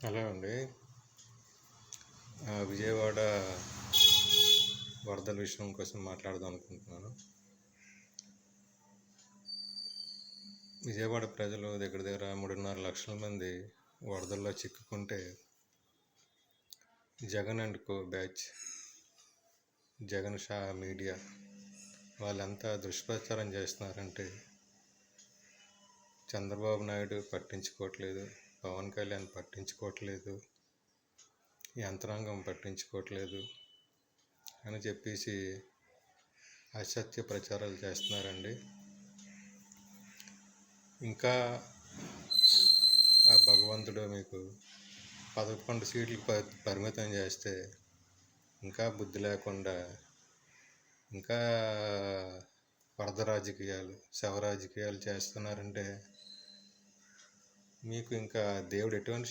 Hello అండి. విజయవాడ వరదల విషయం కోసం మాట్లాడదాం అనుకుంటున్నాను. విజయవాడ ప్రజలు దగ్గర దగ్గర 3.5 లక్షల మంది వరదల్లో చిక్కుకుంటే Jagan and co batch, Jagan Shah media వాళ్ళంతా దుష్ప్రచారం చేస్తున్నారంటే చంద్రబాబు నాయుడు పట్టించుకోవట్లేదు, పవన్ కళ్యాణ్ పట్టించుకోవట్లేదు, యంత్రాంగం పట్టించుకోవట్లేదు అని చెప్పేసి అసత్య ప్రచారాలు చేస్తున్నారండి. ఇంకా ఆ భగవంతుడు మీకు 11 సీట్లు పరిమితం చేస్తే ఇంకా బుద్ధి లేకుండా ఇంకా వరద రాజకీయాలు, శవ రాజకీయాలు చేస్తున్నారంటే మీకు ఇంకా దేవుడు ఎటువంటి